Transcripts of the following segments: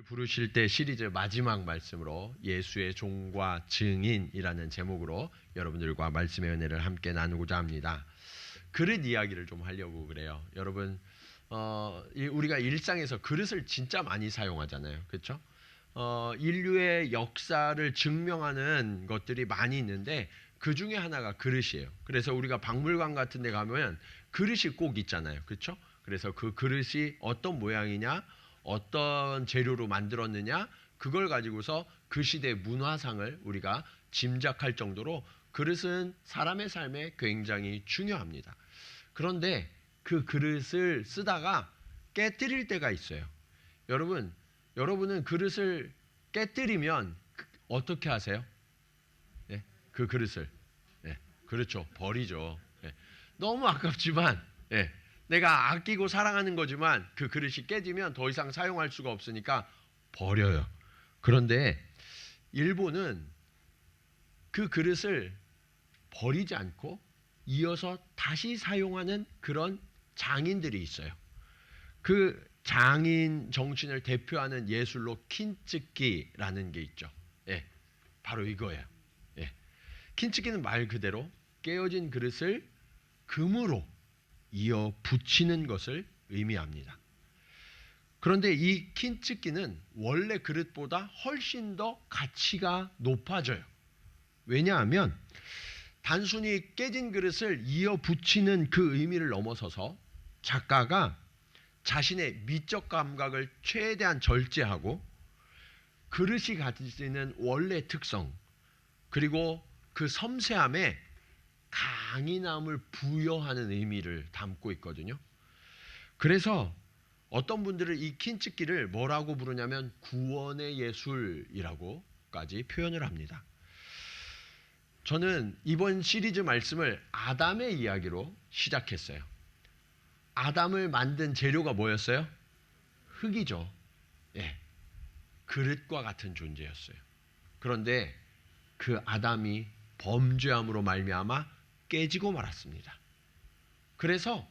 부르실 때 시리즈 마지막 말씀으로 예수의 종과 증인이라는 제목으로 여러분들과 말씀의 은혜를 함께 나누고자 합니다. 그릇 이야기를 좀 하려고 그래요. 여러분, 우리가 일상에서 그릇을 진짜 많이 사용하잖아요. 그렇죠? 인류의 역사를 증명하는 것들이 많이 있는데 그 중에 하나가 그릇이에요. 그래서 우리가 박물관 같은 데 가면 그릇이 꼭 있잖아요. 그렇죠? 그래서 그 그릇이 어떤 모양이냐, 어떤 재료로 만들었느냐, 그걸 가지고서 그 시대의 문화상을 우리가 짐작할 정도로 그릇은 사람의 삶에 굉장히 중요합니다. 그런데 그 그릇을 쓰다가 깨뜨릴 때가 있어요. 여러분은 그릇을 깨뜨리면 어떻게 하세요? 네, 그 그릇을. 네, 그렇죠. 버리죠. 네, 너무 아깝지만, 네, 내가 아끼고 사랑하는 거지만 그 그릇이 깨지면 더 이상 사용할 수가 없으니까 버려요. 그런데 일본은 그 그릇을 버리지 않고 이어서 다시 사용하는 그런 장인들이 있어요. 그 장인 정신을 대표하는 예술로 킨츠키라는 게 있죠. 예, 바로 이거예요. 예. 킨츠키는 말 그대로 깨어진 그릇을 금으로 이어 붙이는 것을 의미합니다. 그런데 이 킨츠키는 원래 그릇보다 훨씬 더 가치가 높아져요. 왜냐하면 단순히 깨진 그릇을 이어 붙이는 그 의미를 넘어서서 작가가 자신의 미적 감각을 최대한 절제하고 그릇이 가지는 원래 특성, 그리고 그 섬세함에 강인함을 부여하는 의미를 담고 있거든요. 그래서 어떤 분들은 이 킨츠키를 뭐라고 부르냐면 구원의 예술이라고까지 표현을 합니다. 저는 이번 시리즈 말씀을 아담의 이야기로 시작했어요. 아담을 만든 재료가 뭐였어요? 흙이죠. 예, 그릇과 같은 존재였어요. 그런데 그 아담이 범죄함으로 말미암아 깨지고 말았습니다. 그래서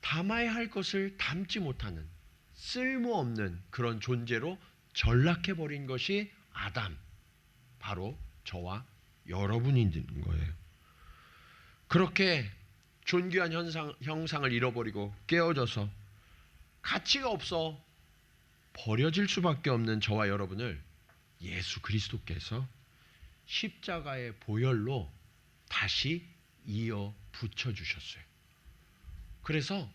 담아야 할 것을 담지 못하는 쓸모없는 그런 존재로 전락해버린 것이 아담, 바로 저와 여러분이 있는 거예요. 그렇게 존귀한 형상을 잃어버리고 깨어져서 가치가 없어 버려질 수밖에 없는 저와 여러분을 예수 그리스도께서 십자가의 보혈로 다시 이어 붙여주셨어요. 그래서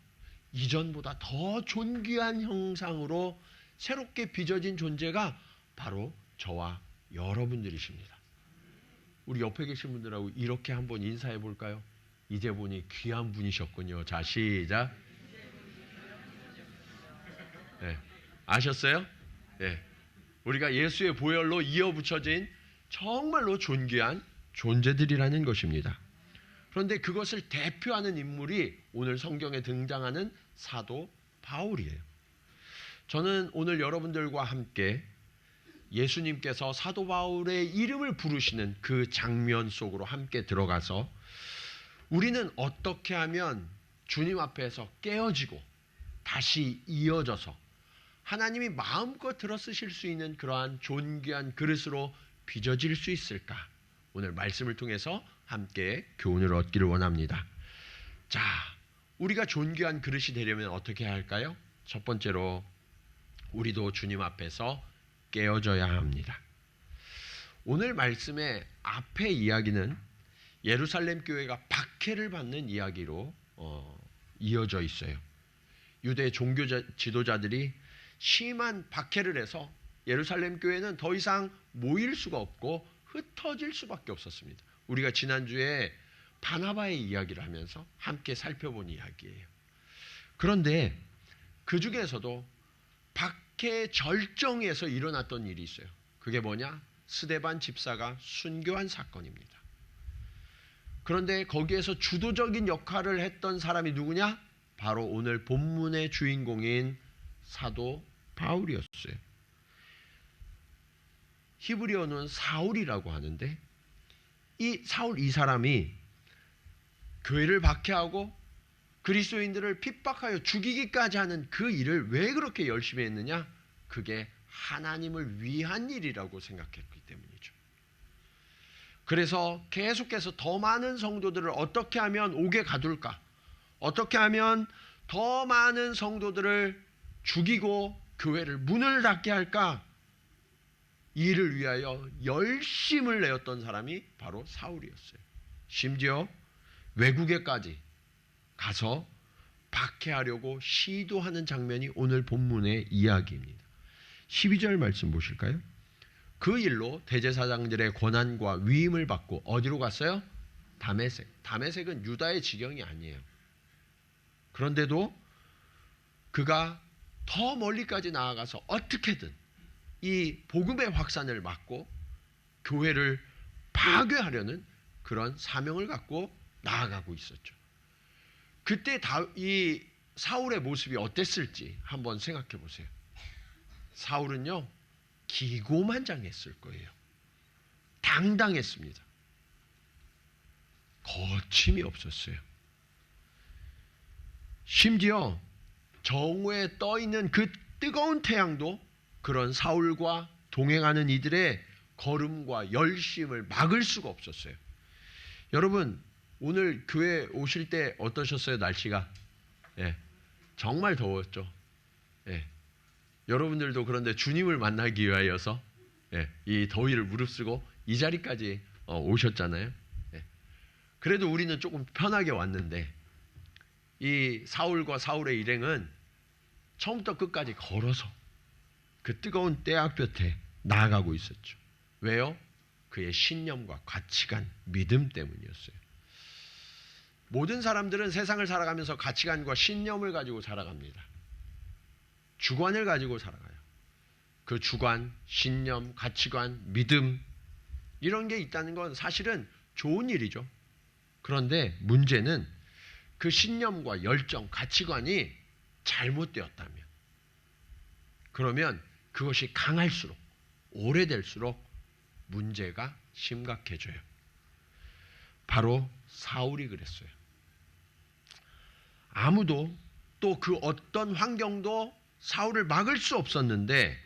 이전보다 더 존귀한 형상으로 새롭게 빚어진 존재가 바로 저와 여러분들이십니다. 우리 옆에 계신 분들하고 이렇게 한번 인사해 볼까요? 이제 보니 귀한 분이셨군요. 자, 시작. 네, 아셨어요? 네, 우리가 예수의 보혈로 이어 붙여진 정말로 존귀한 존재들이라는 것입니다. 그런데 그것을 대표하는 인물이 오늘 성경에 등장하는 사도 바울이에요. 저는 오늘 여러분들과 함께 예수님께서 사도 바울의 이름을 부르시는 그 장면 속으로 함께 들어가서 우리는 어떻게 하면 주님 앞에서 깨어지고 다시 이어져서 하나님이 마음껏 들어쓰실 수 있는 그러한 존귀한 그릇으로 빚어질 수 있을까? 오늘 말씀을 통해서 함께 교훈을 얻기를 원합니다. 자, 우리가 존귀한 그릇이 되려면 어떻게 해야 할까요? 첫 번째로 우리도 주님 앞에서 깨어져야 합니다. 오늘 말씀의 앞의 이야기는 예루살렘 교회가 박해를 받는 이야기로 이어져 있어요. 유대 종교 지도자들이 심한 박해를 해서 예루살렘 교회는 더 이상 모일 수가 없고 흩어질 수밖에 없었습니다. 우리가 지난주에 바나바의 이야기를 하면서 함께 살펴본 이야기예요. 그런데 그 중에서도 박해 절정에서 일어났던 일이 있어요. 그게 뭐냐? 스데반 집사가 순교한 사건입니다. 그런데 거기에서 주도적인 역할을 했던 사람이 누구냐? 바로 오늘 본문의 주인공인 사도 바울이었어요. 히브리어는 사울이라고 하는데 이 사울 이 사람이 교회를 박해하고 그리스도인들을 핍박하여 죽이기까지 하는 그 일을 왜 그렇게 열심히 했느냐? 그게 하나님을 위한 일이라고 생각했기 때문이죠. 그래서 계속해서 더 많은 성도들을 어떻게 하면 옥에 가둘까? 어떻게 하면 더 많은 성도들을 죽이고 교회를 문을 닫게 할까? 이를 위하여 열심을 내었던 사람이 바로 사울이었어요. 심지어 외국에까지 가서 박해하려고 시도하는 장면이 오늘 본문의 이야기입니다. 12절 말씀 보실까요? 그 일로 대제사장들의 권한과 위임을 받고 어디로 갔어요? 다메섹. 다메섹은 유다의 지경이 아니에요. 그런데도 그가 더 멀리까지 나아가서 어떻게든 이 복음의 확산을 막고 교회를 파괴하려는 그런 사명을 갖고 나아가고 있었죠. 그때 이 사울의 모습이 어땠을지 한번 생각해 보세요. 사울은요, 기고만장했을 거예요. 당당했습니다. 거침이 없었어요. 심지어 정오에 떠 있는 그 뜨거운 태양도 그런 사울과 동행하는 이들의 걸음과 열심을 막을 수가 없었어요. 여러분, 오늘 교회 오실 때 어떠셨어요? 날씨가? 예, 정말 더웠죠. 예, 여러분들도 그런데 주님을 만나기 위하여서 이 더위를 무릅쓰고 이 자리까지 오셨잖아요. 예, 그래도 우리는 조금 편하게 왔는데 이 사울과 사울의 일행은 처음부터 끝까지 걸어서 그 뜨거운 떼약볕에 나아가고 있었죠. 왜요? 그의 신념과 가치관, 믿음 때문이었어요. 모든 사람들은 세상을 살아가면서 가치관과 신념을 가지고 살아갑니다. 주관을 가지고 살아가요. 그 주관, 신념, 가치관, 믿음 이런 게 있다는 건 사실은 좋은 일이죠. 그런데 문제는 그 신념과 열정, 가치관이 잘못되었다면 그러면 그것이 강할수록 오래될수록 문제가 심각해져요. 바로 사울이 그랬어요. 아무도 또 그 어떤 환경도 사울을 막을 수 없었는데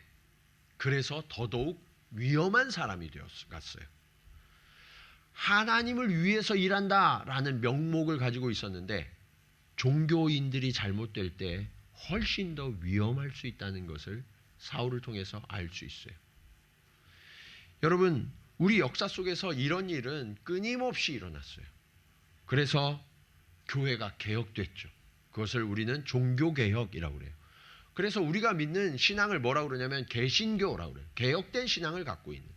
그래서 더더욱 위험한 사람이 되어갔어요. 하나님을 위해서 일한다라는 명목을 가지고 있었는데 종교인들이 잘못될 때 훨씬 더 위험할 수 있다는 것을 사울을 통해서 알 수 있어요. 여러분, 우리 역사 속에서 이런 일은 끊임없이 일어났어요. 그래서 교회가 개혁됐죠. 그것을 우리는 종교개혁이라고 그래요. 그래서 우리가 믿는 신앙을 뭐라고 그러냐면 개신교라고 그래요. 개혁된 신앙을 갖고 있는.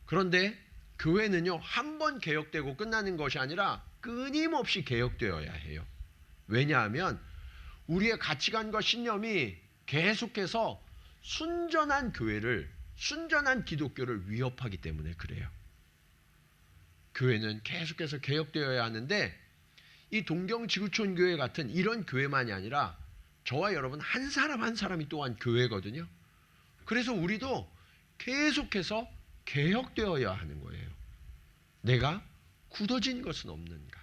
그런데 교회는요, 한 번 개혁되고 끝나는 것이 아니라 끊임없이 개혁되어야 해요. 왜냐하면 우리의 가치관과 신념이 계속해서 순전한 교회를, 순전한 기독교를 위협하기 때문에 그래요. 교회는 계속해서 개혁되어야 하는데 이 동경지구촌 교회 같은 이런 교회만이 아니라 저와 여러분 한 사람 한 사람이 또한 교회거든요. 그래서 우리도 계속해서 개혁되어야 하는 거예요. 내가 굳어진 것은 없는가?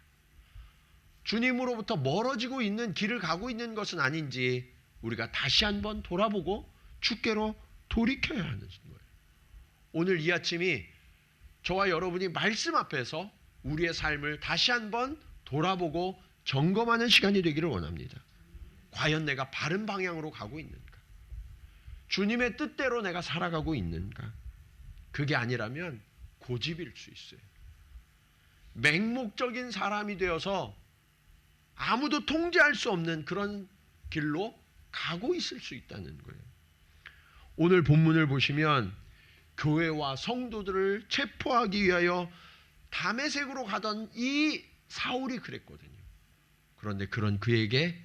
주님으로부터 멀어지고 있는 길을 가고 있는 것은 아닌지 우리가 다시 한번 돌아보고 주께로 돌이켜야 하는 거예요. 오늘 이 아침이 저와 여러분이 말씀 앞에서 우리의 삶을 다시 한번 돌아보고 점검하는 시간이 되기를 원합니다. 과연 내가 바른 방향으로 가고 있는가? 주님의 뜻대로 내가 살아가고 있는가? 그게 아니라면 고집일 수 있어요. 맹목적인 사람이 되어서 아무도 통제할 수 없는 그런 길로 가고 있을 수 있다는 거예요. 오늘 본문을 보시면 교회와 성도들을 체포하기 위하여 다메섹으로 가던 이 사울이 그랬거든요. 그런데 그런 그에게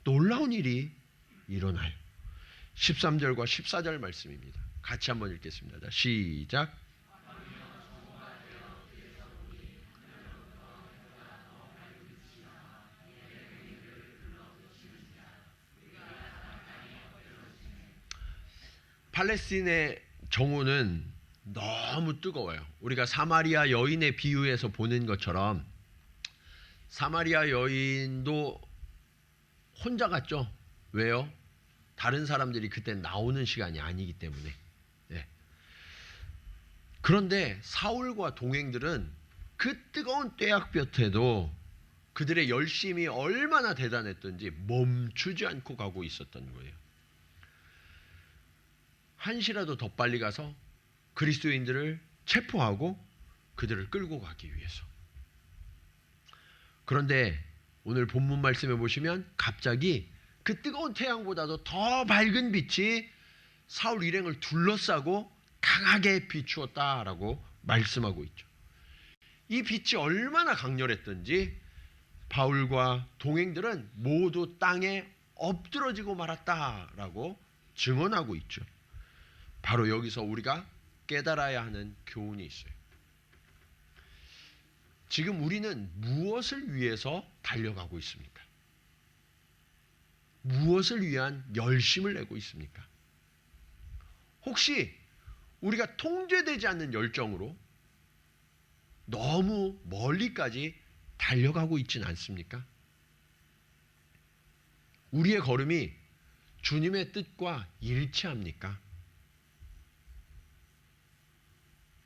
놀라운 일이 일어나요. 13절과 14절 말씀입니다. 같이 한번 읽겠습니다. 시작. 팔레스틴의 정오는 너무 뜨거워요. 우리가 사마리아 여인의 비유에서 보는 것처럼 사마리아 여인도 혼자 갔죠. 왜요? 다른 사람들이 그때 나오는 시간이 아니기 때문에. 네. 그런데 사울과 동행들은 그 뜨거운 떼약볕에도 그들의 열심이 얼마나 대단했던지 멈추지 않고 가고 있었던 거예요. 한시라도 더 빨리 가서 그리스도인들을 체포하고 그들을 끌고 가기 위해서. 그런데 오늘 본문 말씀에 보시면 갑자기 그 뜨거운 태양보다도 더 밝은 빛이 사울 일행을 둘러싸고 강하게 비추었다라고 말씀하고 있죠. 이 빛이 얼마나 강렬했던지 바울과 동행들은 모두 땅에 엎드러지고 말았다라고 증언하고 있죠. 바로 여기서 우리가 깨달아야 하는 교훈이 있어요. 지금 우리는 무엇을 위해서 달려가고 있습니까? 무엇을 위한 열심을 내고 있습니까? 혹시 우리가 통제되지 않는 열정으로 너무 멀리까지 달려가고 있지는 않습니까? 우리의 걸음이 주님의 뜻과 일치합니까?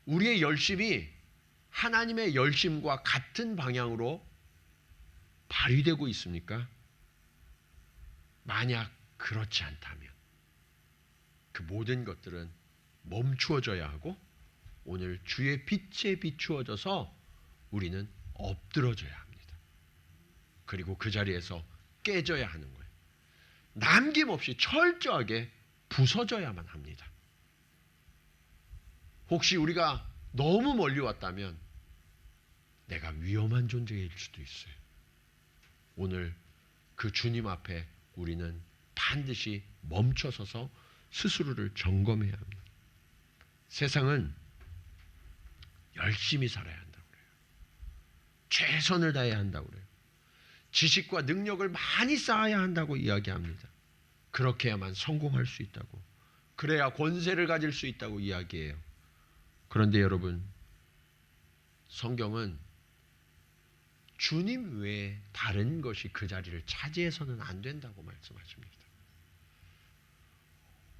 우리의 열심이 하나님의 열심과 같은 방향으로 발휘되고 있습니까? 만약 그렇지 않다면 그 모든 것들은 멈추어져야 하고 오늘 주의 빛에 비추어져서 우리는 엎드러져야 합니다. 그리고 그 자리에서 깨져야 하는 거예요. 남김없이 철저하게 부서져야만 합니다. 혹시 우리가 너무 멀리 왔다면 내가 위험한 존재일 수도 있어요. 오늘 그 주님 앞에 우리는 반드시 멈춰서서 스스로를 점검해야 합니다. 세상은 열심히 살아야 한다고 그래요. 최선을 다해야 한다고 그래요. 지식과 능력을 많이 쌓아야 한다고 이야기합니다. 그렇게 해야만 성공할 수 있다고. 그래야 권세를 가질 수 있다고 이야기해요. 그런데 여러분, 성경은 주님 외에 다른 것이 그 자리를 차지해서는 안 된다고 말씀하십니다.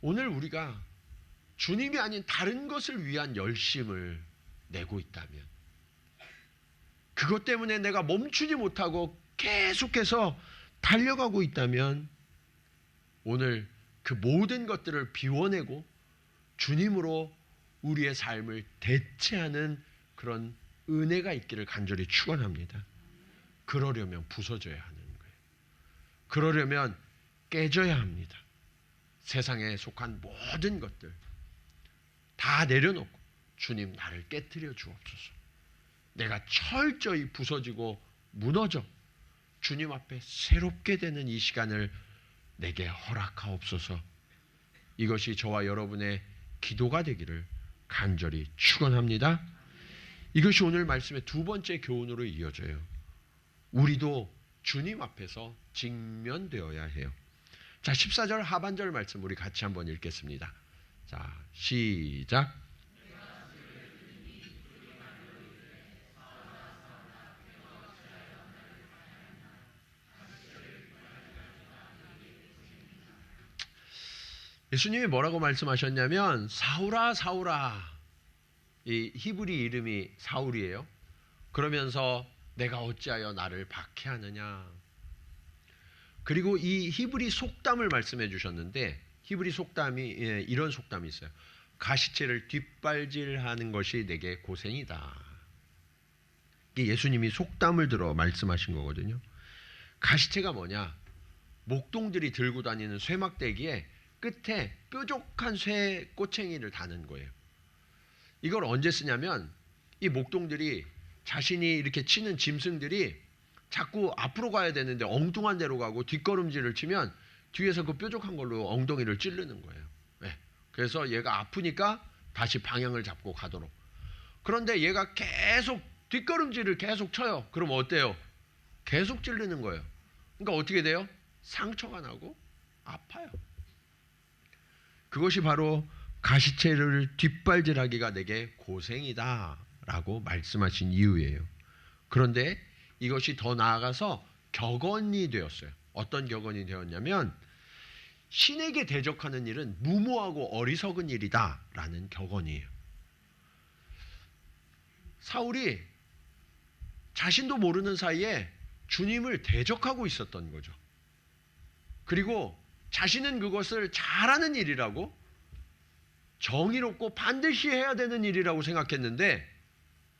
오늘 우리가 주님이 아닌 다른 것을 위한 열심을 내고 있다면, 그것 때문에 내가 멈추지 못하고 계속해서 달려가고 있다면, 오늘 그 모든 것들을 비워내고 주님으로 우리의 삶을 대체하는 그런 은혜가 있기를 간절히 축원합니다. 그러려면 부서져야 하는 거예요. 그러려면 깨져야 합니다. 세상에 속한 모든 것들 다 내려놓고 주님, 나를 깨트려 주옵소서. 내가 철저히 부서지고 무너져 주님 앞에 새롭게 되는 이 시간을 내게 허락하옵소서. 이것이 저와 여러분의 기도가 되기를 간절히 축원합니다. 이것이 오늘 말씀의 두 번째 교훈으로 이어져요. 우리도 주님 앞에서 직면되어야 해요. 자, 14절 하반절 말씀 우리 같이 한번 읽겠습니다. 자, 시작. 예수님이 뭐라고 말씀하셨냐면, 사울아 사울아, 이 히브리 이름이 사울이에요. 그러면서 내가 어찌하여 나를 박해하느냐. 그리고 이 히브리 속담을 말씀해 주셨는데, 히브리 속담이 이런 속담이 있어요. 가시채를 뒷발질하는 것이 내게 고생이다. 이게 예수님이 속담을 들어 말씀하신 거거든요. 가시채가 뭐냐? 목동들이 들고 다니는 쇠막대기에 끝에 뾰족한 쇠 꼬챙이를 다는 거예요. 이걸 언제 쓰냐면, 이 목동들이 자신이 이렇게 치는 짐승들이 자꾸 앞으로 가야 되는데 엉뚱한 데로 가고 뒷걸음질을 치면 뒤에서 그 뾰족한 걸로 엉덩이를 찌르는 거예요. 네. 그래서 얘가 아프니까 다시 방향을 잡고 가도록. 그런데 얘가 계속 뒷걸음질을 계속 쳐요. 그럼 어때요? 계속 찌르는 거예요. 그러니까 어떻게 돼요? 상처가 나고 아파요. 그것이 바로 가시채를 뒷발질하기가 내게 고생이다 라고 말씀하신 이유예요. 그런데 이것이 더 나아가서 격언이 되었어요. 어떤 격언이 되었냐면, 신에게 대적하는 일은 무모하고 어리석은 일이다라는 격언이에요. 사울이 자신도 모르는 사이에 주님을 대적하고 있었던 거죠. 그리고 자신은 그것을 잘하는 일이라고, 정의롭고 반드시 해야 되는 일이라고 생각했는데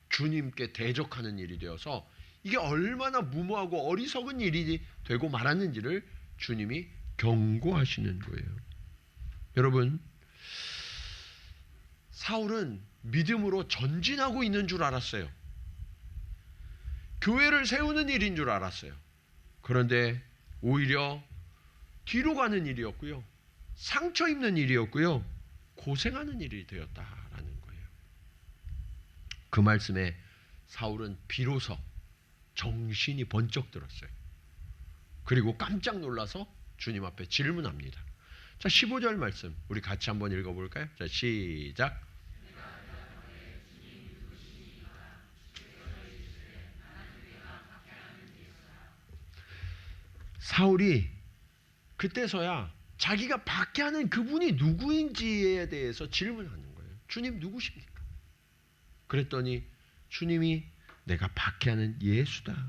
주님께 대적하는 일이 되어서 이게 얼마나 무모하고 어리석은 일이 되고 말았는지를 주님이 경고하시는 거예요. 여러분, 사울은 믿음으로 전진하고 있는 줄 알았어요. 교회를 세우는 일인 줄 알았어요. 그런데 오히려 뒤로 가는 일이었고요. 상처 입는 일이었고요. 고생하는 일이 되었다라는 거예요. 그 말씀에 사울은 비로소 정신이 번쩍 들었어요. 그리고 깜짝 놀라서 주님 앞에 질문합니다. 자, 15절 말씀 우리 같이 한번 읽어볼까요? 자, 시작. 사울이 그때서야 자기가 박해하는 그분이 누구인지에 대해서 질문하는 거예요. 주님 누구십니까? 그랬더니 주님이 내가 박해하는 예수다.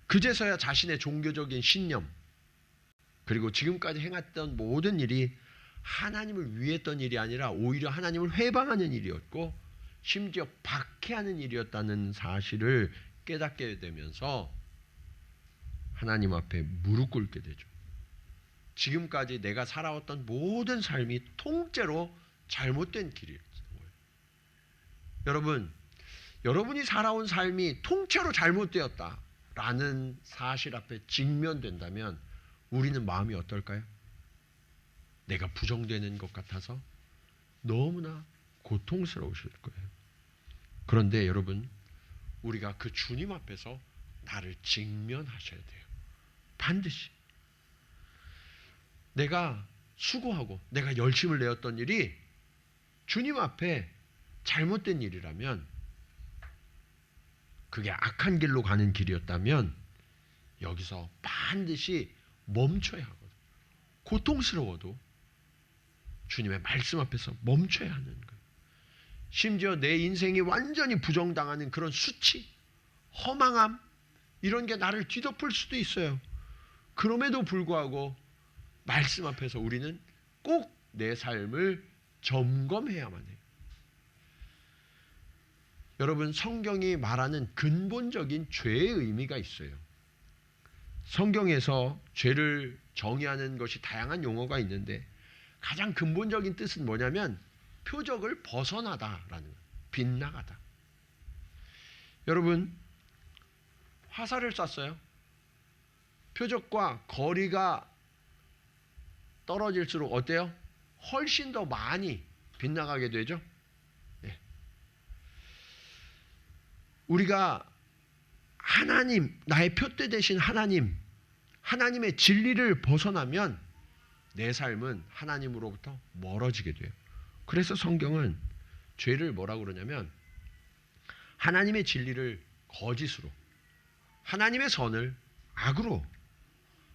그제서야 자신의 종교적인 신념, 그리고 지금까지 행했던 모든 일이 하나님을 위했던 일이 아니라 오히려 하나님을 회방하는 일이었고 심지어 박해하는 일이었다는 사실을 깨닫게 되면서 하나님 앞에 무릎 꿇게 되죠. 지금까지 내가 살아왔던 모든 삶이 통째로 잘못된 길이었어요. 여러분, 여러분이 살아온 삶이 통째로 잘못되었다라는 사실 앞에 직면된다면 우리는 마음이 어떨까요? 내가 부정되는 것 같아서 너무나 고통스러우실 거예요. 그런데 여러분, 우리가 그 주님 앞에서 나를 직면하셔야 돼요. 반드시. 내가 수고하고 내가 열심을 내었던 일이 주님 앞에 잘못된 일이라면, 그게 악한 길로 가는 길이었다면 여기서 반드시 멈춰야 하거든요. 고통스러워도 주님의 말씀 앞에서 멈춰야 하는 거예요. 심지어 내 인생이 완전히 부정당하는 그런 수치, 허망함, 이런 게 나를 뒤덮을 수도 있어요. 그럼에도 불구하고 말씀 앞에서 우리는 꼭 내 삶을 점검해야만 해요. 여러분, 성경이 말하는 근본적인 죄의 의미가 있어요. 성경에서 죄를 정의하는 것이 다양한 용어가 있는데 가장 근본적인 뜻은 뭐냐면 표적을 벗어나다라는 거예요. 빗나가다. 여러분, 화살을 쐈어요. 표적과 거리가 떨어질수록 어때요? 훨씬 더 많이 빗나가게 되죠. 네. 우리가 하나님, 나의 표대 되신 하나님의 진리를 벗어나면 내 삶은 하나님으로부터 멀어지게 돼요. 그래서 성경은 죄를 뭐라고 그러냐면 하나님의 진리를 거짓으로, 하나님의 선을 악으로,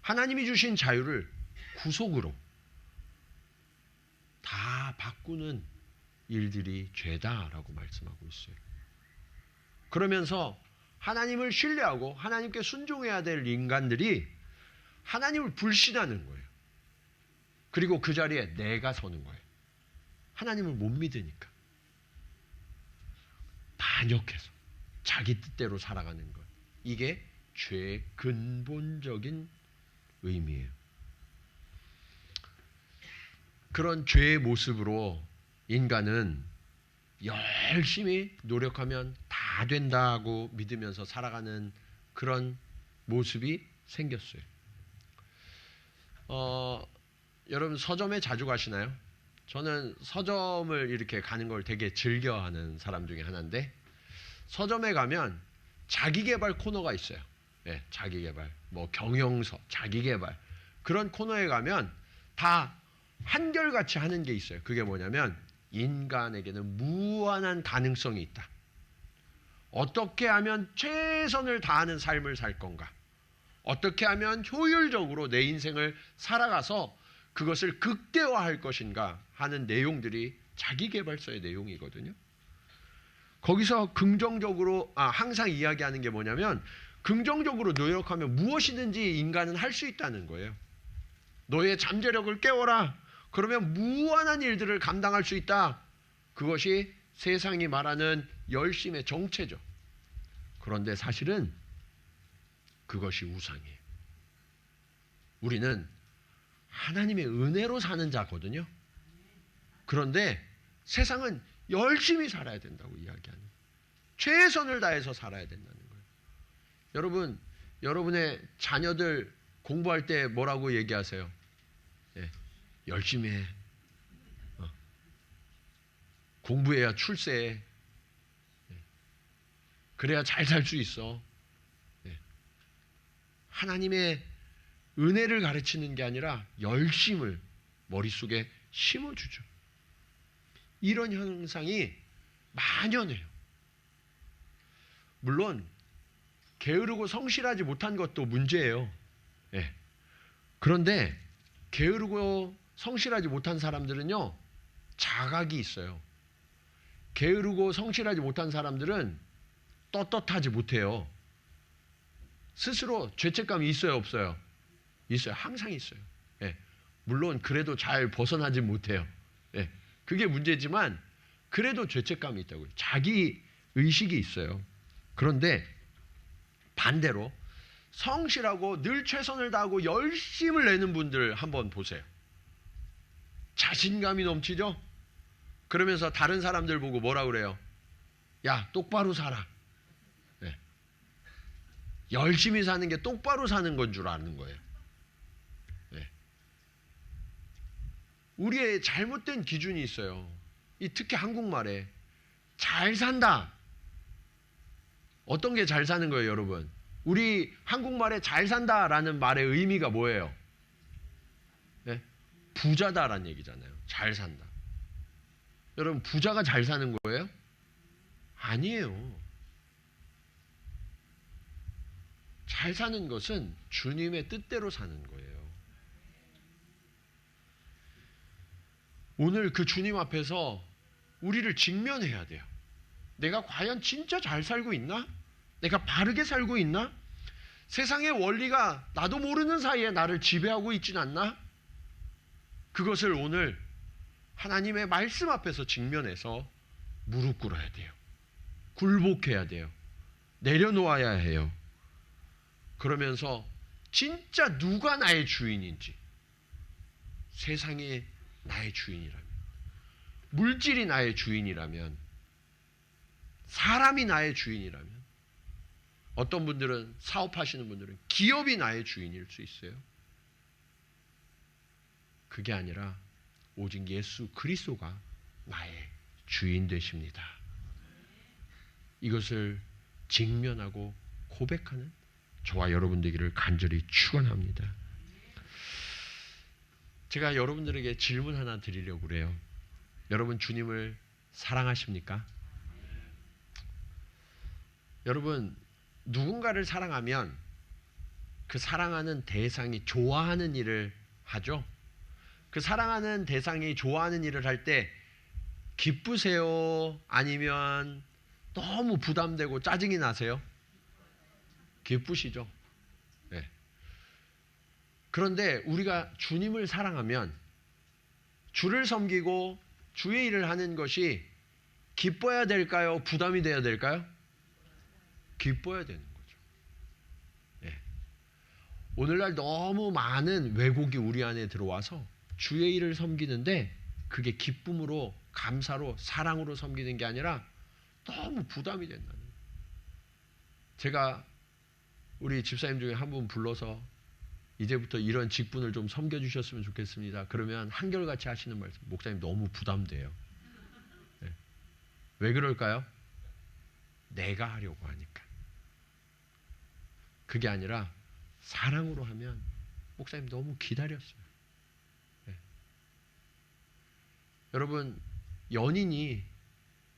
하나님이 주신 자유를 구속으로 다 바꾸는 일들이 죄다라고 말씀하고 있어요. 그러면서 하나님을 신뢰하고 하나님께 순종해야 될 인간들이 하나님을 불신하는 거예요. 그리고 그 자리에 내가 서는 거예요. 하나님을 못 믿으니까. 반역해서 자기 뜻대로 살아가는 것. 이게 죄의 근본적인 의미예요. 그런 죄의 모습으로 인간은 열심히 노력하면 다 된다고 믿으면서 살아가는 그런 모습이 생겼어요. 여러분 서점에 자주 가시나요? 저는 서점을 이렇게 가는 걸 되게 즐겨하는 사람 중에 하나인데, 서점에 가면 자기계발 코너가 있어요. 네, 자기계발, 뭐 경영서, 자기계발, 그런 코너에 가면 다 한결같이 하는 게 있어요. 그게 뭐냐면 인간에게는 무한한 가능성이 있다. 어떻게 하면 최선을 다하는 삶을 살 건가? 어떻게 하면 효율적으로 내 인생을 살아가서 그것을 극대화할 것인가 하는 내용들이 자기계발서의 내용이거든요. 거기서 긍정적으로 항상 이야기하는 게 뭐냐면 긍정적으로 노력하면 무엇이든지 인간은 할 수 있다는 거예요. 너의 잠재력을 깨워라. 그러면 무한한 일들을 감당할 수 있다. 그것이 세상이 말하는 열심의 정체죠. 그런데 사실은 그것이 우상이에요. 우리는 하나님의 은혜로 사는 자거든요. 그런데 세상은 열심히 살아야 된다고 이야기하는 거예요. 최선을 다해서 살아야 된다는 거예요. 여러분, 여러분의 자녀들 공부할 때 뭐라고 얘기하세요? 예, 열심히 해. 공부해야 출세해. 그래야 잘 살 수 있어. 하나님의 은혜를 가르치는 게 아니라 열심을 머릿속에 심어주죠. 이런 현상이 만연해요. 물론 게으르고 성실하지 못한 것도 문제예요. 그런데 게으르고 성실하지 못한 사람들은요, 자각이 있어요. 게으르고 성실하지 못한 사람들은 떳떳하지 못해요. 스스로 죄책감이 있어요, 없어요? 있어요. 항상 있어요. 물론 그래도 잘 벗어나지 못해요. 그게 문제지만 그래도 죄책감이 있다고요. 자기 의식이 있어요. 그런데 반대로 성실하고 늘 최선을 다하고 열심을 내는 분들 한번 보세요. 자신감이 넘치죠? 그러면서 다른 사람들 보고 뭐라 그래요? 야, 똑바로 살아. 열심히 사는 게 똑바로 사는 건 줄 아는 거예요. 우리의 잘못된 기준이 있어요. 특히 한국말에 잘 산다. 어떤 게 잘 사는 거예요, 여러분? 우리 한국말에 잘 산다라는 말의 의미가 뭐예요? 부자다라는 얘기잖아요. 잘 산다. 여러분, 부자가 잘 사는 거예요? 아니에요. 잘 사는 것은 주님의 뜻대로 사는 거예요. 오늘 그 주님 앞에서 우리를 직면해야 돼요. 내가 과연 진짜 잘 살고 있나? 내가 바르게 살고 있나? 세상의 원리가 나도 모르는 사이에 나를 지배하고 있진 않나? 그것을 오늘 하나님의 말씀 앞에서 직면해서 무릎 꿇어야 돼요. 굴복해야 돼요. 내려놓아야 해요. 그러면서 진짜 누가 나의 주인인지, 세상이 나의 주인이라면, 물질이 나의 주인이라면, 사람이 나의 주인이라면, 어떤 분들은 사업하시는 분들은 기업이 나의 주인일 수 있어요. 그게 아니라 오직 예수 그리스도가 나의 주인 되십니다. 이것을 직면하고 고백하는 저와 여러분 되기를 간절히 축원합니다. 제가 여러분들에게 질문 하나 드리려고 그래요. 여러분 주님을 사랑하십니까? 여러분, 누군가를 사랑하면 그 사랑하는 대상이 좋아하는 일을 하죠. 그 사랑하는 대상이 좋아하는 일을 할 때 기쁘세요? 아니면 너무 부담되고 짜증이 나세요? 기쁘시죠? 네. 그런데 우리가 주님을 사랑하면 주를 섬기고 주의 일을 하는 것이 기뻐야 될까요? 부담이 돼야 될까요? 기뻐야 되는 거죠. 네. 오늘날 너무 많은 왜곡이 우리 안에 들어와서 주의 일을 섬기는데 그게 기쁨으로, 감사로, 사랑으로 섬기는 게 아니라 너무 부담이 된다는 거예요. 제가 우리 집사님 중에 한 분 불러서 이제부터 이런 직분을 좀 섬겨주셨으면 좋겠습니다. 그러면 한결같이 하시는 말씀, 목사님 너무 부담돼요. 네. 왜 그럴까요? 내가 하려고 하니까. 그게 아니라 사랑으로 하면 목사님 너무 기다렸어요. 네. 여러분, 연인이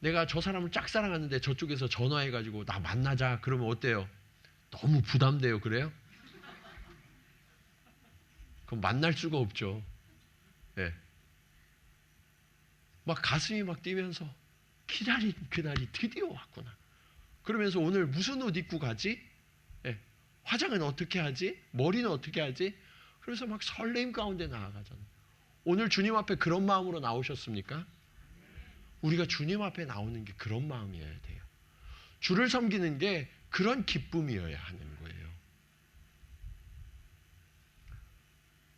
내가 저 사람을 짝사랑하는데 저쪽에서 전화해가지고 나 만나자 그러면 어때요? 너무 부담돼요. 그래요? 그럼 만날 수가 없죠. 예. 막 가슴이 막 뛰면서 기다린 그날이 드디어 왔구나. 그러면서 오늘 무슨 옷 입고 가지? 예. 화장은 어떻게 하지? 머리는 어떻게 하지? 그래서 막 설레임 가운데 나아가잖아요. 오늘 주님 앞에 그런 마음으로 나오셨습니까? 우리가 주님 앞에 나오는 게 그런 마음이어야 돼요. 주를 섬기는 게 그런 기쁨이어야 하는 거예요.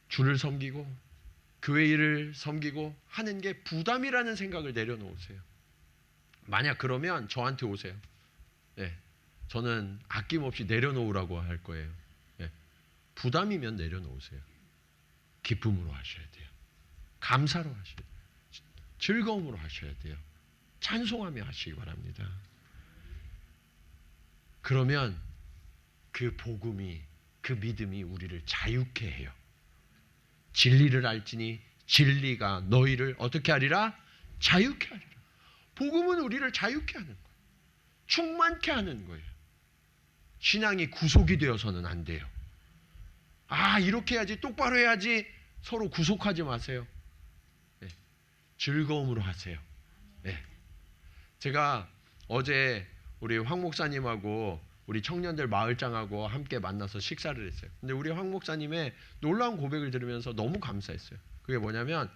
주를 섬기고 교회 일을 섬기고 하는 게 부담이라는 생각을 내려놓으세요. 만약 그러면 저한테 오세요. 네, 저는 아낌없이 내려놓으라고 할 거예요. 네, 부담이면 내려놓으세요. 기쁨으로 하셔야 돼요. 감사로 하셔야 돼요. 즐거움으로 하셔야 돼요. 찬송하며 하시기 바랍니다. 그러면 그 복음이, 그 믿음이 우리를 자유케 해요. 진리를 알지니 진리가 너희를 어떻게 하리라? 자유케 하리라. 복음은 우리를 자유케 하는 거예요. 충만케 하는 거예요. 신앙이 구속이 되어서는 안 돼요. 아, 이렇게 해야지, 똑바로 해야지. 서로 구속하지 마세요. 네. 즐거움으로 하세요. 네. 제가 어제 우리 황 목사님하고 우리 청년들 마을장하고 함께 만나서 식사를 했어요. 근데 우리 황 목사님의 놀라운 고백을 들으면서 너무 감사했어요. 그게 뭐냐면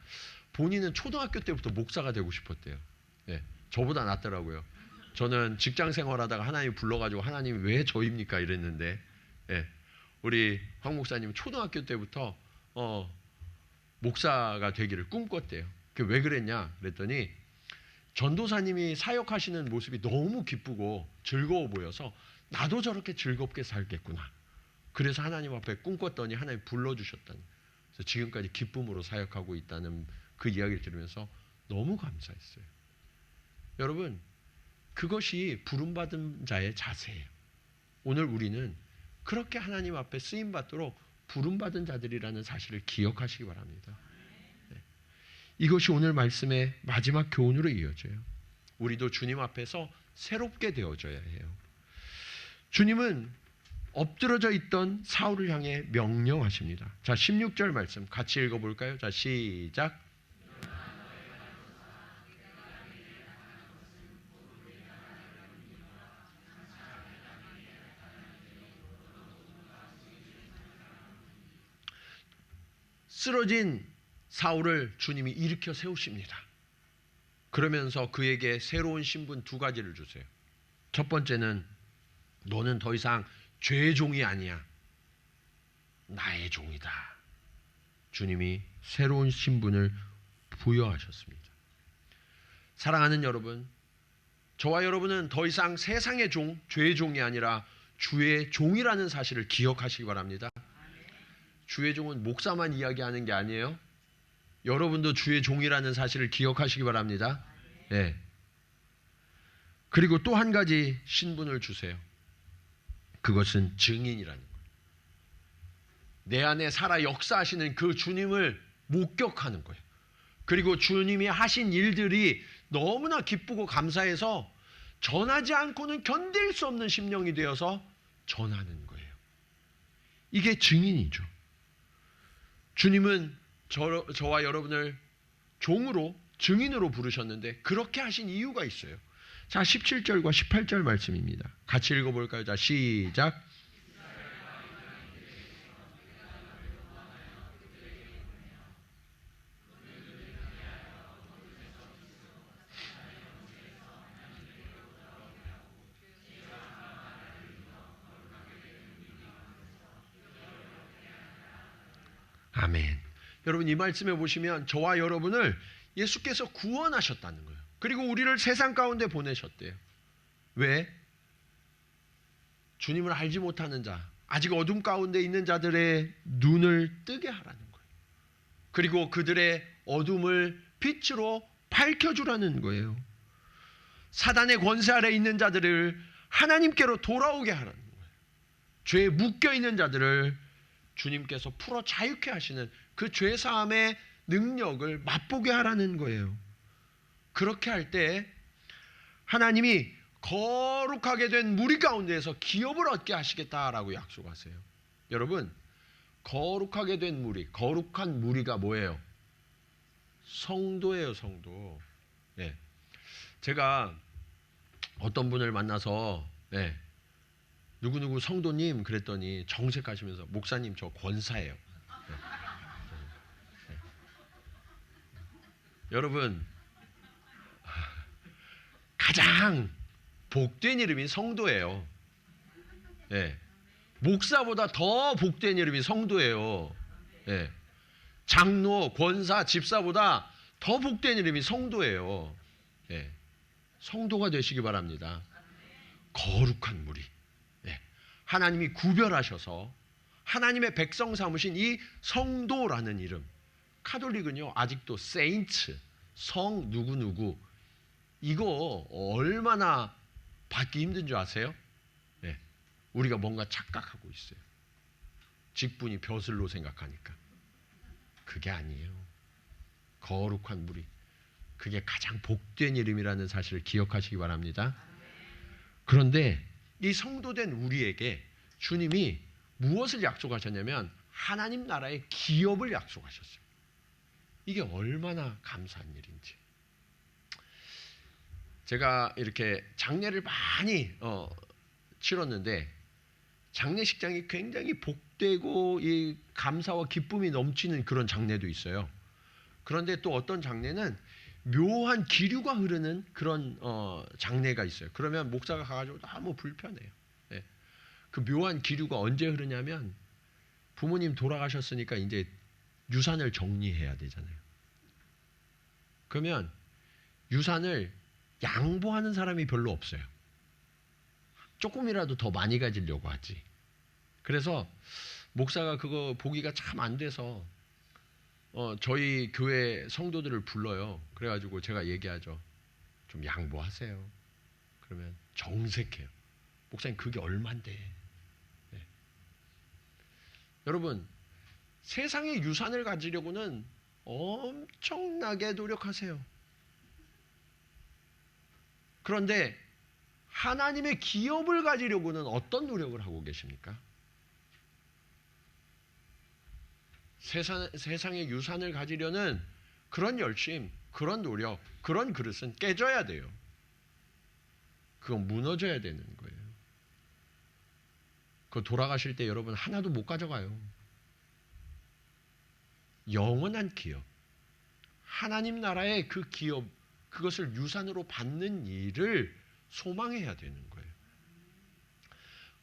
본인은 초등학교 때부터 목사가 되고 싶었대요. 네. 저보다 낫더라고요. 저는 직장 생활하다가 하나님 불러가지고 하나님 왜 저입니까 이랬는데, 네. 우리 황 목사님은 초등학교 때부터 목사가 되기를 꿈꿨대요. 그게 왜 그랬냐 그랬더니 전도사님이 사역하시는 모습이 너무 기쁘고 즐거워 보여서 나도 저렇게 즐겁게 살겠구나. 그래서 하나님 앞에 꿈꿨더니 하나님 불러주셨다는. 그래서 지금까지 기쁨으로 사역하고 있다는 그 이야기를 들으면서 너무 감사했어요. 여러분, 그것이 부름받은 자의 자세예요. 오늘 우리는 그렇게 하나님 앞에 쓰임받도록 부름받은 자들이라는 사실을 기억하시기 바랍니다. 네. 이것이 오늘 말씀의 마지막 교훈으로 이어져요. 우리도 주님 앞에서 새롭게 되어져야 해요. 주님은 엎드러져 있던 사울을 향해 명령하십니다. 자, 16절 말씀 같이 읽어볼까요? 자, 시작. 쓰러진 사울을 주님이 일으켜 세우십니다. 그러면서 그에게 새로운 신분 두 가지를 주세요. 첫 번째는 너는 더 이상 죄의 종이 아니야. 나의 종이다. 주님이 새로운 신분을 부여하셨습니다. 사랑하는 여러분, 저와 여러분은 더 이상 세상의 종, 죄의 종이 아니라 주의 종이라는 사실을 기억하시기 바랍니다. 주의 종은 목사만 이야기하는 게 아니에요. 여러분도 주의 종이라는 사실을 기억하시기 바랍니다. 네. 그리고 또 한 가지 신분을 주세요. 그것은 증인이라는 거예요. 내 안에 살아 역사하시는 그 주님을 목격하는 거예요. 그리고 주님이 하신 일들이 너무나 기쁘고 감사해서 전하지 않고는 견딜 수 없는 심령이 되어서 전하는 거예요. 이게 증인이죠. 주님은 저와 여러분을 종으로, 증인으로 부르셨는데 그렇게 하신 이유가 있어요. 자, 17절과 18절 말씀입니다. 같이 읽어볼까요? 자, 시작. 아멘. 여러분, 이 말씀에 보시면 저와 여러분을 예수께서 구원하셨다는 거예요. 그리고 우리를 세상 가운데 보내셨대요. 왜? 주님을 알지 못하는 자, 아직 어둠 가운데 있는 자들의 눈을 뜨게 하라는 거예요. 그리고 그들의 어둠을 빛으로 밝혀주라는 거예요. 사단의 권세 아래 있는 자들을 하나님께로 돌아오게 하라는 거예요. 죄에 묶여있는 자들을 주님께서 풀어 자유케 하시는 그 죄사함의 능력을 맛보게 하라는 거예요. 그렇게 할 때 하나님이 거룩하게 된 무리 가운데에서 기업을 얻게 하시겠다라고 약속하세요. 여러분, 거룩하게 된 무리, 거룩한 무리가 뭐예요? 성도예요, 성도. 예. 제가 어떤 분을 만나서 누구누구 성도님 그랬더니 정색하시면서 목사님 저 권사예요. 여러분 가장 복된 이름이 성도예요. 목사보다 더 복된 이름이 성도예요. 장로, 권사, 집사보다 더 복된 이름이 성도예요. 성도가 되시기 바랍니다. 거룩한 무리. 하나님이 구별하셔서 하나님의 백성 삼으신 이 성도라는 이름. 카톨릭은요 아직도 세인트, 성 누구누구 이거 얼마나 받기 힘든 줄 아세요? 우리가 뭔가 착각하고 있어요. 직분이 벼슬로 생각하니까. 그게 아니에요. 거룩한 무리. 그게 가장 복된 이름이라는 사실을 기억하시기 바랍니다. 그런데 이 성도된 우리에게 주님이 무엇을 약속하셨냐면 하나님 나라의 기업을 약속하셨어요. 이게 얼마나 감사한 일인지. 제가 이렇게 장례를 많이 치렀는데 장례식장이 굉장히 복되고 이 감사와 기쁨이 넘치는 그런 장례도 있어요. 그런데 또 어떤 장례는 묘한 기류가 흐르는 그런 장례가 있어요. 그러면 목사가 가가지고 너무 불편해요. 그 묘한 기류가 언제 흐르냐면 부모님 돌아가셨으니까 이제 유산을 정리해야 되잖아요. 그러면 유산을 양보하는 사람이 별로 없어요. 조금이라도 더 많이 가지려고 하지. 그래서 목사가 그거 보기가 참 안 돼서 저희 교회 성도들을 불러요. 그래가지고 제가 얘기하죠. 좀 양보하세요. 그러면 정색해요. 목사님 그게 얼만데. 여러분 세상의 유산을 가지려고는 엄청나게 노력하세요. 그런데 하나님의 기업을 가지려고는 어떤 노력을 하고 계십니까? 세상의 유산을 가지려는 그런 열심, 그런 노력, 그런 그릇은 깨져야 돼요. 그건 무너져야 되는 거예요. 그거 돌아가실 때 여러분 하나도 못 가져가요. 영원한 기업, 하나님 나라의 그 기업, 그것을 유산으로 받는 일을 소망해야 되는 거예요.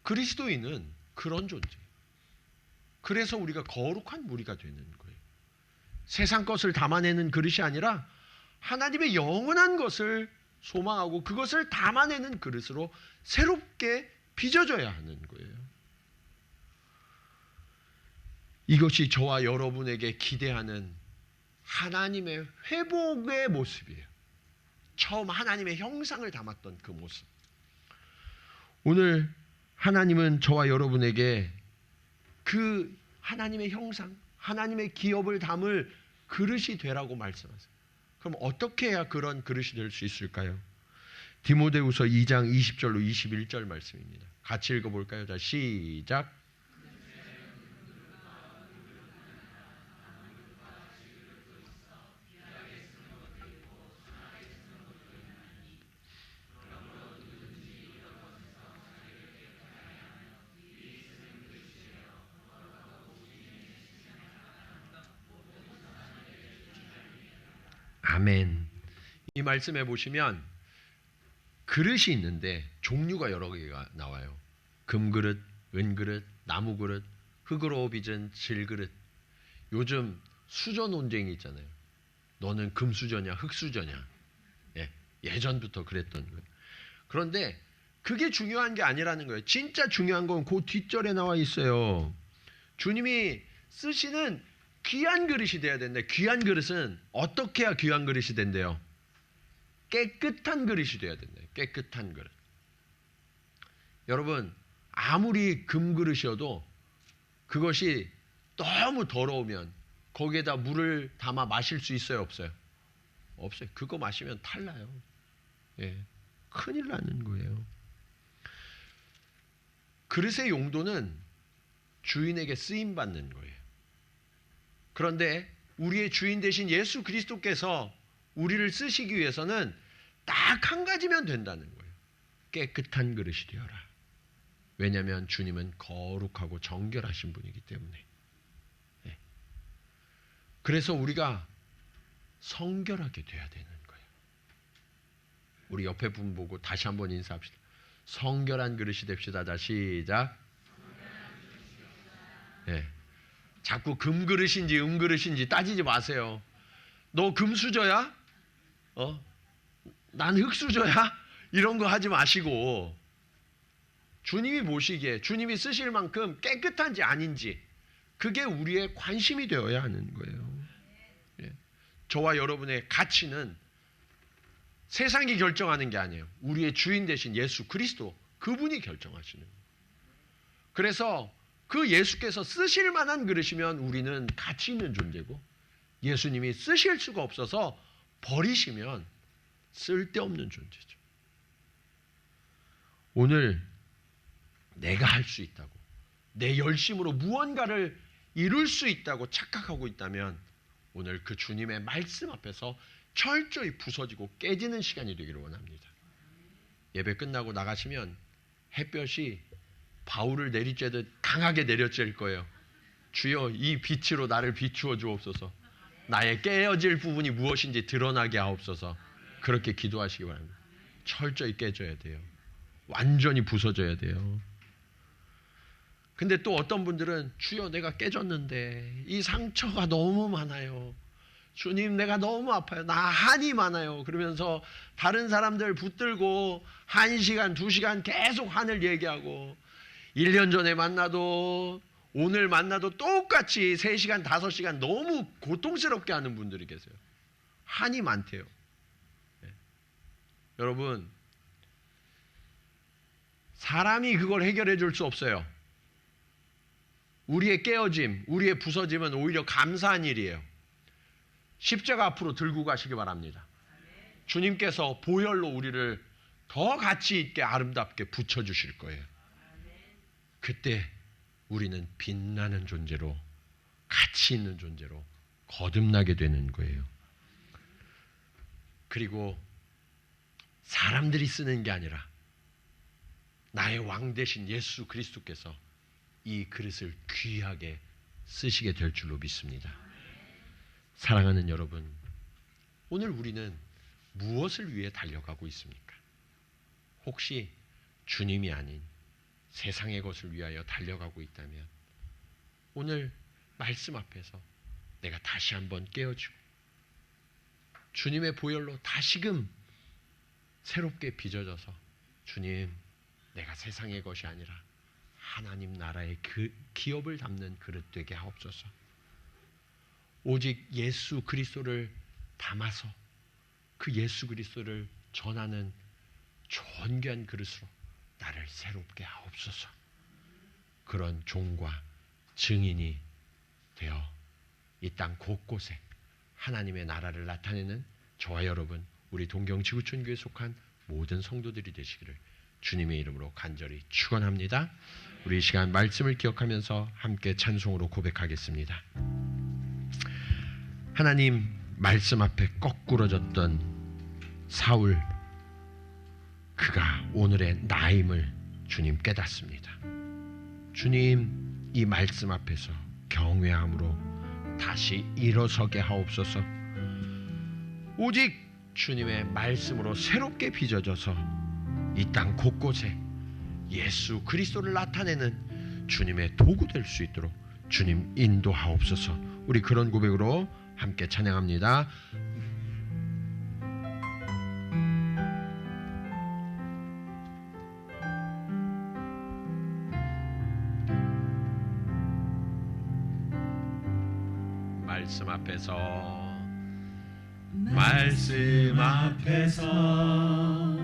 그리스도인은 그런 존재예요. 그래서 우리가 거룩한 무리가 되는 거예요. 세상 것을 담아내는 그릇이 아니라 하나님의 영원한 것을 소망하고 그것을 담아내는 그릇으로 새롭게 빚어져야 하는 거예요. 이것이 저와 여러분에게 기대하는 하나님의 회복의 모습이에요. 처음 하나님의 형상을 담았던 그 모습. 오늘 하나님은 저와 여러분에게 그 하나님의 형상, 하나님의 기업을 담을 그릇이 되라고 말씀하세요. 그럼 어떻게 해야 그런 그릇이 될 수 있을까요? 디모데후서 2장 20절로 21절 말씀입니다. 같이 읽어볼까요? 자, 시작. 아멘. 이 말씀에 보시면 그릇이 있는데 종류가 여러 개가 나와요. 금그릇, 은그릇, 나무그릇, 흙으로 빚은 질그릇. 요즘 수저 논쟁이 있잖아요. 너는 금수저냐 흙수저냐. 예전부터 그랬던 거예요. 그런데 그게 중요한 게 아니라는 거예요. 진짜 중요한 건 그 뒷절에 나와 있어요. 주님이 쓰시는 귀한 그릇이 돼야 된다. 귀한 그릇은 어떻게 해야 귀한 그릇이 된대요? 깨끗한 그릇이 돼야 된다. 깨끗한 그릇. 여러분 아무리 금그릇이어도 그것이 너무 더러우면 거기에다 물을 담아 마실 수 있어요? 없어요? 없어요. 그거 마시면 탈나요. 큰일 나는 거예요. 그릇의 용도는 주인에게 쓰임받는 거예요. 그런데 우리의 주인 되신 예수 그리스도께서 우리를 쓰시기 위해서는 딱 한 가지면 된다는 거예요. 깨끗한 그릇이 되어라. 왜냐하면 주님은 거룩하고 정결하신 분이기 때문에. 네. 그래서 우리가 성결하게 돼야 되는 거예요. 우리 옆에 분 보고 다시 한번 인사합시다. 성결한 그릇이 됩시다. 자, 시작. 네. 자꾸 금그릇인지 은그릇인지 따지지 마세요. 너 금수저야? 난 흙수저야? 이런 거 하지 마시고 주님이 보시기에 주님이 쓰실 만큼 깨끗한지 아닌지 그게 우리의 관심이 되어야 하는 거예요. 예. 저와 여러분의 가치는 세상이 결정하는 게 아니에요. 우리의 주인 되신 예수 그리스도 그분이 결정하시는 거예요. 그래서 그 예수께서 쓰실 만한 그릇이면 우리는 가치 있는 존재고 예수님이 쓰실 수가 없어서 버리시면 쓸데없는 존재죠. 오늘 내가 할 수 있다고 내 열심으로 무언가를 이룰 수 있다고 착각하고 있다면 오늘 그 주님의 말씀 앞에서 철저히 부서지고 깨지는 시간이 되기를 원합니다. 예배 끝나고 나가시면 햇볕이 바울을 내리쬐듯 강하게 내려쬐일 거예요. 주여 이 빛으로 나를 비추어 주옵소서. 나의 깨어질 부분이 무엇인지 드러나게 하옵소서. 그렇게 기도하시기 바랍니다. 철저히 깨져야 돼요. 완전히 부서져야 돼요. 근데 또 어떤 분들은 주여 내가 깨졌는데 이 상처가 너무 많아요. 주님 내가 너무 아파요. 나 한이 많아요. 그러면서 다른 사람들 붙들고 1시간, 2시간 계속 한을 얘기하고 1년 전에 만나도 오늘 만나도 똑같이 3시간, 5시간 너무 고통스럽게 하는 분들이 계세요. 한이 많대요. 네. 여러분 사람이 그걸 해결해 줄 수 없어요. 우리의 깨어짐, 우리의 부서짐은 오히려 감사한 일이에요. 십자가 앞으로 들고 가시기 바랍니다. 주님께서 보혈로 우리를 더 가치 있게 아름답게 붙여주실 거예요. 그때 우리는 빛나는 존재로 가치 있는 존재로 거듭나게 되는 거예요. 그리고 사람들이 쓰는 게 아니라 나의 왕 되신 예수 그리스도께서 이 그릇을 귀하게 쓰시게 될 줄로 믿습니다. 사랑하는 여러분, 오늘 우리는 무엇을 위해 달려가고 있습니까? 혹시 주님이 아닌 세상의 것을 위하여 달려가고 있다면 오늘 말씀 앞에서 내가 다시 한번 깨어지고 주님의 보혈로 다시금 새롭게 빚어져서 주님 내가 세상의 것이 아니라 하나님 나라의 그 기업을 담는 그릇 되게 하옵소서. 오직 예수 그리스도를 담아서 그 예수 그리스도를 전하는 존귀한 그릇으로 나를 새롭게 하옵소서. 그런 종과 증인이 되어 이 땅 곳곳에 하나님의 나라를 나타내는 저와 여러분, 우리 동경지구촌교회에 속한 모든 성도들이 되시기를 주님의 이름으로 간절히 축원합니다. 우리 이 시간 말씀을 기억하면서 함께 찬송으로 고백하겠습니다. 하나님 말씀 앞에 거꾸러졌던 사울, 그가 오늘의 나임을 주님 깨닫습니다. 주님 이 말씀 앞에서 경외함으로 다시 일어서게 하옵소서. 오직 주님의 말씀으로 새롭게 빚어져서 이 땅 곳곳에 예수 그리스도를 나타내는 주님의 도구 될 수 있도록 주님 인도하옵소서. 우리 그런 고백으로 함께 찬양합니다. 말씀 앞에서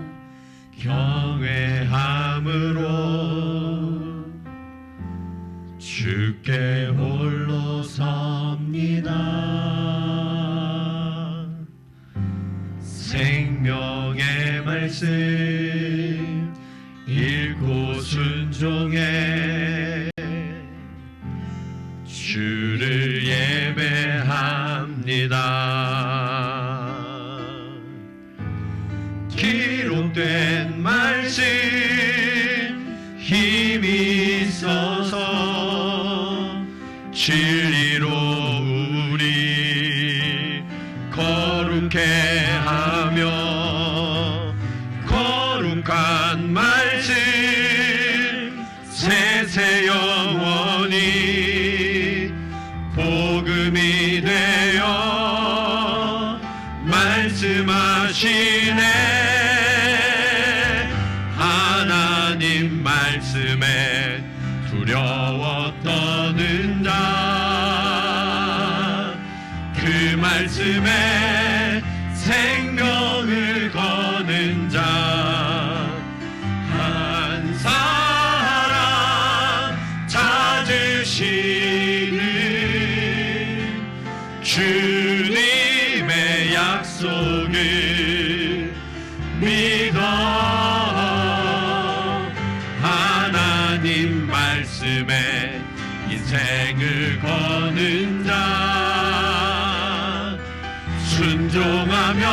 경외함으로 주께 홀로 섭니다. 생명의 말씀 읽고 순종해 주를 예배함 원합니다. 기록된 말씀 힘이 있어서 진리로 우리 거룩해 하며 거룩한 말씀 세세 영원히 복음이 되어 말씀하시네. 하나님 말씀에 두려워 떠는 자, 그 말씀에 생명을 거는 자, 한 사람 찾으시는 주님의 약속을 믿어. 하나님 말씀에 인생을 거는 자, 순종하며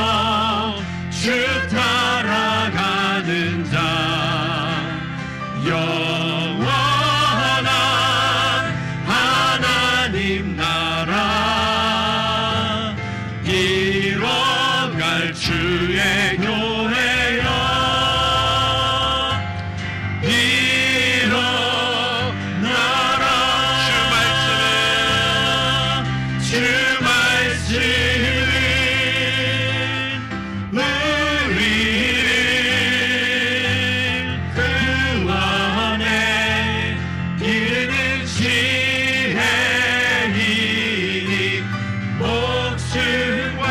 주 따라가는 자, 영원한 하나님 나라 이뤄갈 주의 교회여 일어나라. 주 말씀은 우리를 그 안에 이르는 지혜이니 목숨과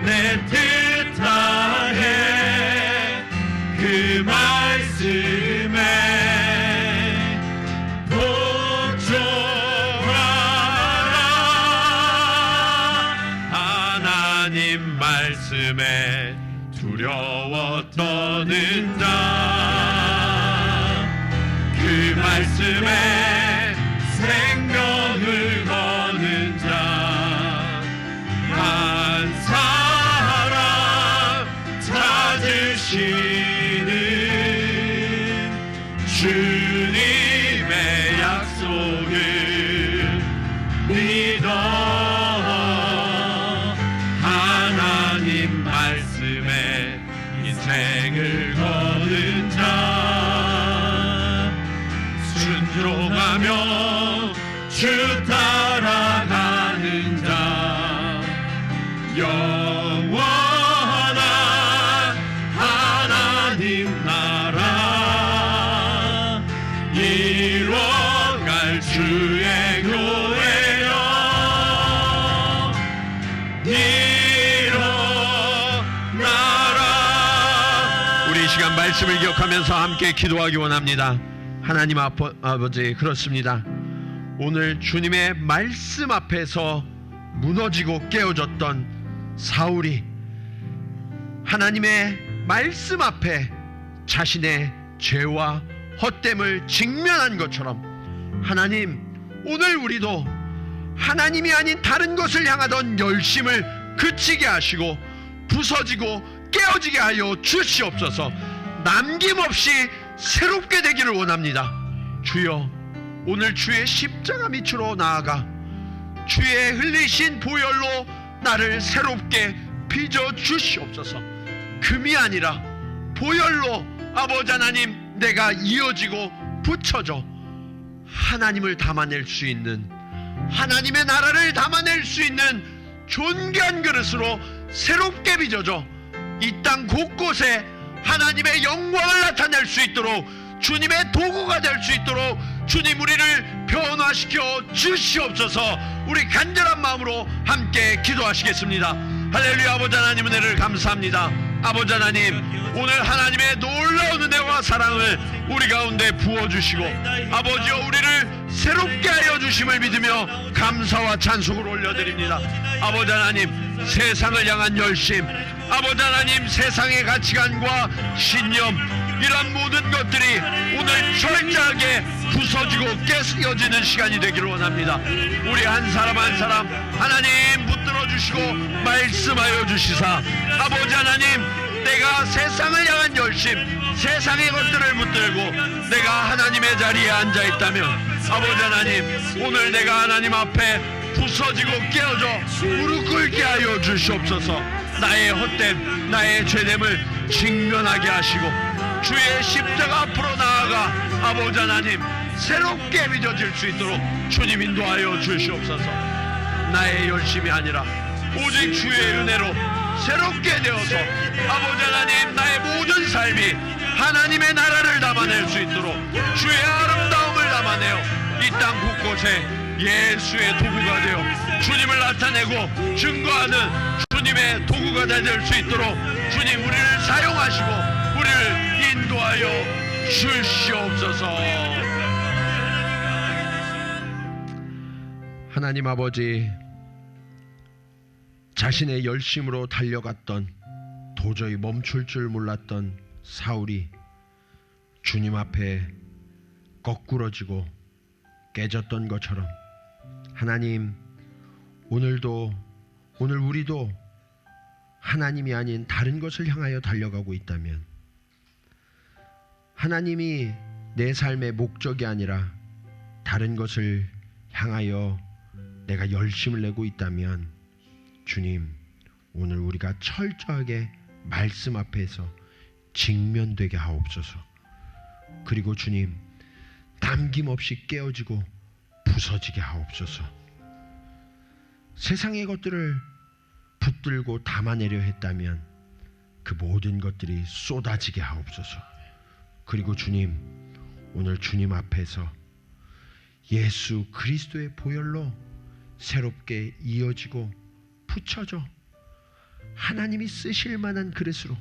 내 뜻 다해 그 말씀에 복종하라. 하나님 말씀에 두려워 떠는 자, 그 말씀에 생명을 거는 자, 한 사람 찾으시는 주님의 약속을 믿어. 하나님 말씀에 인생을 거는 자, 순종하며 주 따라가는 자, 영원한 하나님 나라 이뤄갈 주의 교회여 일어나라. 우리 이 시간 말씀을 기억하면서 함께 기도하기 원합니다. 하나님 아버지, 그렇습니다. 오늘 주님의 말씀 앞에서 무너지고 깨어졌던 사울이 하나님의 말씀 앞에 자신의 죄와 헛됨을 직면한 것처럼, 하나님, 오늘 우리도 하나님이 아닌 다른 것을 향하던 열심을 그치게 하시고 부서지고 깨어지게 하여 주시옵소서. 남김없이 새롭게 되기를 원합니다. 주여, 오늘 주의 십자가 밑으로 나아가 주의 흘리신 보혈로 나를 새롭게 빚어 주시옵소서. 금이 아니라 보혈로 아버지 하나님, 내가 이어지고 붙여져 하나님을 담아낼 수 있는, 하나님의 나라를 담아낼 수 있는 존귀한 그릇으로 새롭게 빚어져 이 땅 곳곳에 하나님의 영광을 나타낼 수 있도록, 주님의 도구가 될 수 있도록 주님 우리를 변화시켜 주시옵소서. 우리 간절한 마음으로 함께 기도하시겠습니다. 할렐루야. 아버지 하나님, 은혜를 감사합니다. 아버지 하나님, 오늘 하나님의 놀라운 은혜와 사랑을 우리 가운데 부어주시고, 아버지여, 우리를 새롭게 하여 주심을 믿으며 감사와 찬송을 올려드립니다. 아버지 하나님, 세상을 향한 열심, 아버지 하나님, 세상의 가치관과 신념, 이러한 모든 것들이 오늘 철저하게 부서지고 깨어지는 시간이 되기를 원합니다. 우리 한 사람 한 사람 하나님 붙들어 주시고 말씀하여 주시사, 아버지 하나님, 내가 세상을 향한 열심, 세상의 것들을 붙들고 내가 하나님의 자리에 앉아 있다면, 아버지 하나님, 오늘 내가 하나님 앞에 부서지고 깨어져 무릎 꿇게 하여 주시옵소서. 나의 헛됨, 나의 죄됨을 직면하게 하시고 주의 십자가 앞으로 나아가 아버지 하나님 새롭게 빚어질 수 있도록 주님 인도하여 주시옵소서. 나의 열심이 아니라 오직 주의 은혜로 새롭게 되어서 아버지 하나님, 나의 모든 삶이 하나님의 나라를 담아낼 수 있도록 주의 아름다움을 담아내어 이 땅 곳곳에 예수의 도구가 되어 주님을 나타내고 증거하는 주님의 도구가 될 수 있도록 주님 우리를 사용하시고 우리를 인도하여 주시옵소서. 하나님 아버지, 자신의 열심으로 달려갔던, 도저히 멈출 줄 몰랐던 사울이 주님 앞에 거꾸러지고 깨졌던 것처럼, 하나님, 오늘 우리도 하나님이 아닌 다른 것을 향하여 달려가고 있다면, 하나님이 내 삶의 목적이 아니라 다른 것을 향하여 내가 열심을 내고 있다면, 주님, 오늘 우리가 철저하게 말씀 앞에서 직면되게 하옵소서. 그리고 주님, 남김없이 깨어지고 부서지게 하옵소서. 세상의 것들을 붙들고 담아내려 했다면 그 모든 것들이 쏟아지게 하옵소서. 그리고 주님, 오늘 주님 앞에서 예수 그리스도의 보혈로 새롭게 이어지고 붙여져 하나님이 쓰실 만한 그릇으로,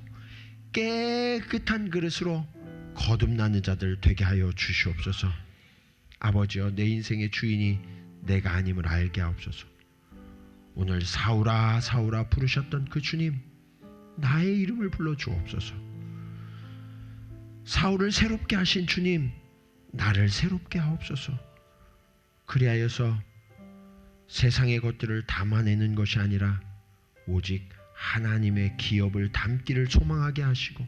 깨끗한 그릇으로 거듭나는 자들 되게 하여 주시옵소서. 아버지여, 내 인생의 주인이 내가 아님을 알게 하옵소서. 오늘 사울아 사울아 부르셨던 그 주님, 나의 이름을 불러 주옵소서. 사울을 새롭게 하신 주님, 나를 새롭게 하옵소서. 그리하여서 세상의 것들을 담아내는 것이 아니라 오직 하나님의 기업을 담기를 소망하게 하시고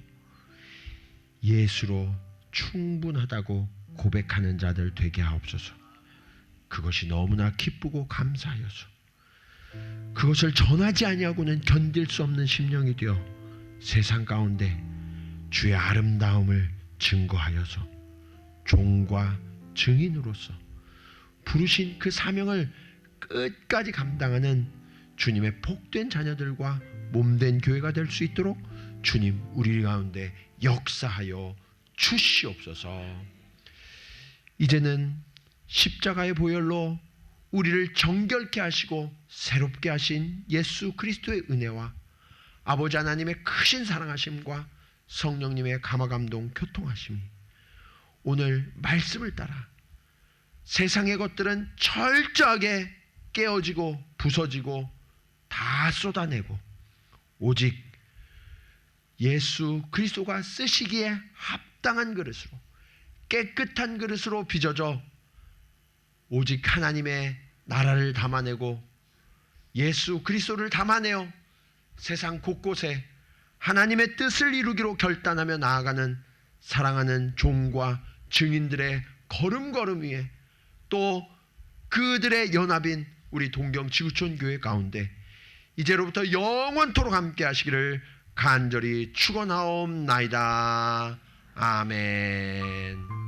예수로 충분하다고 고백하는 자들 되게 하옵소서. 그것이 너무나 기쁘고 감사하여서 그것을 전하지 아니하고는 견딜 수 없는 심령이 되어 세상 가운데 주의 아름다움을 증거하여서 종과 증인으로서 부르신 그 사명을 끝까지 감당하는 주님의 복된 자녀들과 몸된 교회가 될 수 있도록 주님 우리 가운데 역사하여 주시옵소서. 이제는 십자가의 보혈로 우리를 정결케 하시고 새롭게 하신 예수 그리스도의 은혜와 아버지 하나님의 크신 사랑하심과 성령님의 감화감동 교통하심이 오늘 말씀을 따라 세상의 것들은 철저하게 깨어지고 부서지고 다 쏟아내고 오직 예수 그리스도가 쓰시기에 합당한 그릇으로, 깨끗한 그릇으로 빚어져 오직 하나님의 나라를 담아내고 예수 그리스도를 담아내어 세상 곳곳에 하나님의 뜻을 이루기로 결단하며 나아가는 사랑하는 종과 증인들의 걸음걸음 위에 또 그들의 연합인 우리 동경 지구촌 교회 가운데 이제로부터 영원토록 함께 하시기를 간절히 축원하옵나이다. 아멘.